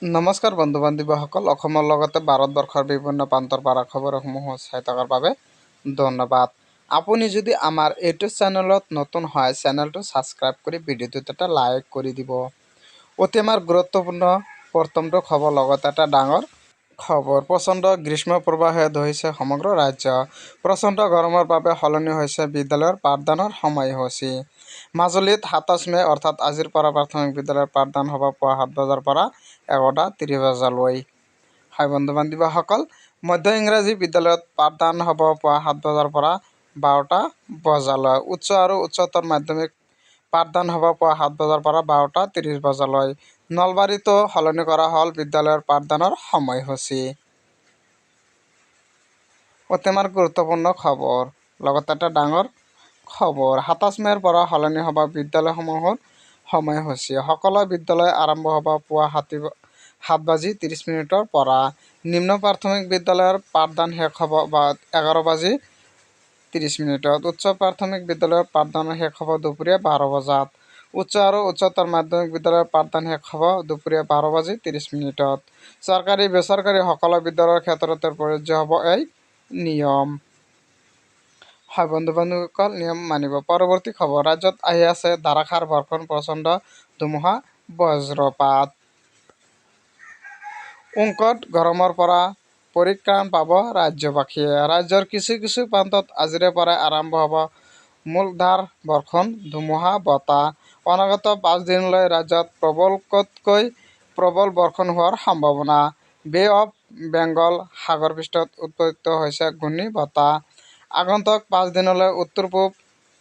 নমস্কাৰ বন্ধু বান্ধৱীসকল, অসমৰ লগতে ভাৰতবৰ্ষৰ বিভিন্ন প্ৰান্তৰ পৰা খবৰসমূহ চাই থকাৰ বাবে ধন্যবাদ। আপুনি যদি আমাৰ ইউটিউব চেনেলত নতুন হয়, চেনেলটো ছাবস্ক্ৰাইব কৰি ভিডিঅ'টোত এটা লাইক কৰি দিব। অতি আমাৰ গুৰুত্বপূৰ্ণ প্ৰথমটো খবৰ, লগতে এটা ডাঙৰ খবৰ। প্ৰচণ্ড গ্ৰীষ্ম প্ৰৱাহে ধৰিছে সমগ্ৰ ৰাজ্য। প্ৰচণ্ড গৰমৰ বাবে সলনি হৈছে বিদ্যালয়ৰ পাঠদানৰ সময়সূচী। মাজুলীত ২৭ মে অৰ্থাৎ আজিৰ পৰা প্ৰাথমিক বিদ্যালয়ৰ পাঠদান হ'ব পুৱা ৭ বজাৰ পৰা ১১:৩০ বজালৈ। হয় বন্ধু বান্ধৱীসকল, মধ্য ইংৰাজী বিদ্যালয়ত পাঠদান হ'ব পুৱা ৭ বজাৰ পৰা ১২টা বজালৈ। উচ্চ আৰু উচ্চতৰ মাধ্যমিক পাঠদান হ'ব পুৱা ৭ বজাৰ পৰা ১২:৩০ বজালৈ। নলবাৰীতো সলনি কৰা হ'ল বিদ্যালয়ৰ পাঠদানৰ সময়সূচী। অতি আমাৰ গুৰুত্বপূৰ্ণ খবৰ, লগতে এটা ডাঙৰ খবৰ। ২৭ মে'ৰ পৰা সলনি হ'ব বিদ্যালয়সমূহৰ সময়সূচী। সকলো বিদ্যালয় আৰম্ভ হ'ব পুৱা ৭:৩০ পৰা। নিম্ন প্ৰাথমিক বিদ্যালয়ৰ পাঠদান শেষ হ'ব ১১:৩০। উচ্চ প্ৰাথমিক বিদ্যালয়ৰ পাঠদান শেষ হ'ব দুপৰীয়া ১২ বজাত। উচ্চ আৰু উচ্চতৰ মাধ্যমিক বিদ্যালয়ৰ পাঠদান শেষ হ'ব দুপৰীয়া ১২:৩০। চৰকাৰী বেচৰকাৰী সকলো বিদ্যালয়ৰ ক্ষেত্ৰতে প্ৰযোজ্য হ'ব এই নিয়ম। হয় বন্ধু বান্ধৱীসকল, নিয়ম মানিব। পৰৱৰ্তী খবৰ, ৰাজ্যত আহি আছে ধাৰাসাৰ বৰ্ষণ, প্ৰচণ্ড ধুমুহা বজ্ৰপাত। উৎকট গৰমৰ পৰা পৰিত্ৰাণ পাব ৰাজ্যবাসীয়ে। ৰাজ্যৰ কিছু কিছু প্ৰান্তত আজিৰে পৰাই আৰম্ভ হ'ব মূলধাৰ বৰ্ষণ, ধুমুহা বতাহ। অনাগত ৫ দিনলৈ ৰাজ্যত প্ৰবলতকৈ প্ৰবল বৰ্ষণ হোৱাৰ সম্ভাৱনা। বে অৱ বেংগল সাগৰ পৃষ্ঠত উৎপত্তি হৈছে ঘূৰ্ণী বতাহ। আগন্তুক ৫ দিনলৈ উত্তৰ-পূব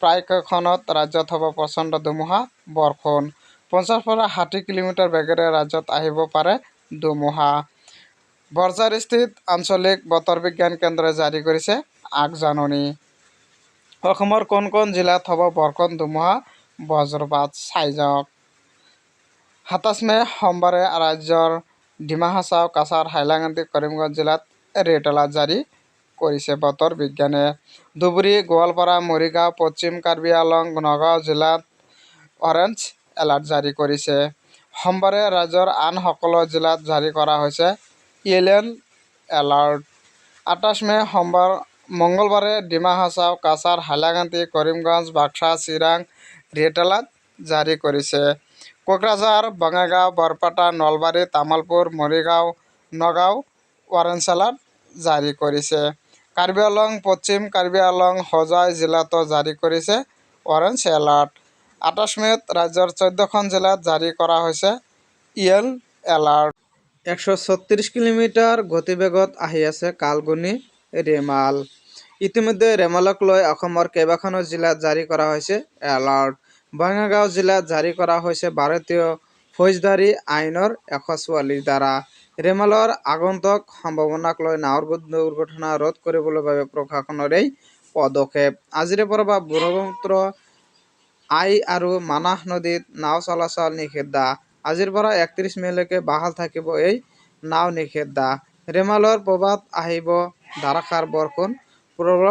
প্ৰায়কেইখনত ৰাজ্যত হ'ব প্ৰচণ্ড ধুমুহা বৰষুণ। ৫০ পৰা ৬০ কিলোমিটাৰ বেগেৰে ৰাজ্যত আহিব পাৰে ধুমুহা। বৰঝাৰস্থিত আঞ্চলিক বতৰ বিজ্ঞান কেন্দ্ৰই জাৰি কৰিছে আগজাননী। অসমৰ কোন কোন জিলাত হ'ব বৰ্ষণ, ধুমুহা বজ্ৰপাত চাই যাওক। ২৭ মে সোমবাৰে ৰাজ্যৰ ডিমা হাছাও, কাছাৰ, হাইলাকান্দি, কৰিমগঞ্জ জিলাত ৰেড এলাৰ্ট জাৰি কৰিছে বতৰ বিজ্ঞানে। ধুবুৰী, গোৱালপাৰা, মৰিগাঁও, পশ্চিম কাৰ্বি আংলং, নগাঁও জিলাত অৰেঞ্জ এলাৰ্ট জাৰি কৰিছে। সোমবাৰে ৰাজ্যৰ আন সকলো জিলাত জাৰি কৰা হৈছে য়েলো এলাৰ্ট। ২৮ মে মঙলবাৰে ডিমা হাছাও, কাছাৰ, হাইলাকান্দি, কৰিমগঞ্জ, বাক্সা, চিৰাং ৰেড এলাৰ্ট জাৰি কৰিছে। কোকৰাঝাৰ, বঙাইগাঁও, বৰপেটা, নলবাৰী, তামুলপুৰ, মৰিগাঁও, নগাঁও অৰেঞ্জ এলাৰ্ট জাৰি কৰিছে। কাৰ্বি আংলং, পশ্চিম কাৰ্বি আংলং, হোজাই জিলাতো জাৰি কৰিছে অৰেঞ্জ এলাৰ্ট। ২৮ মে'ত ৰাজ্যৰ ১৪খন জিলাত জাৰি কৰা হৈছে য়েলো এলাৰ্ট। ১৩৬ কিলোমিটাৰ গতিবেগত আহি আছে কালঘূৰ্ণী ৰেমাল। ইতিমধ্যে ৰেমালক লৈ অসমৰ কেইবাখনো জিলাত জাৰি কৰা হৈছে এলাৰ্ট। বঙাইগাঁও জিলাত জাৰি কৰা হৈছে ভাৰতীয় ফৌজদাৰী আইনৰ ১৪৪ ধাৰা। ৰেমালৰ আগন্তুক সম্ভাৱনাক লৈ নাওৰ দুৰ্ঘটনা ৰোধ কৰিবলৈ বাবে প্ৰশাসনৰ এই পদক্ষেপ। আজিৰে পৰা ব্ৰহ্মপুত্ৰ, আই আৰু মানাহ নদীত নাও চলাচল নিষিদ্ধ। আজিৰ পৰা ৩১ মে'লৈকে বাহাল থাকিব এই নাও নিষেধাজ্ঞা। ৰেমালৰ প্ৰবাহত আহিব ধাৰাসাৰ বৰষুণ, প্ৰবল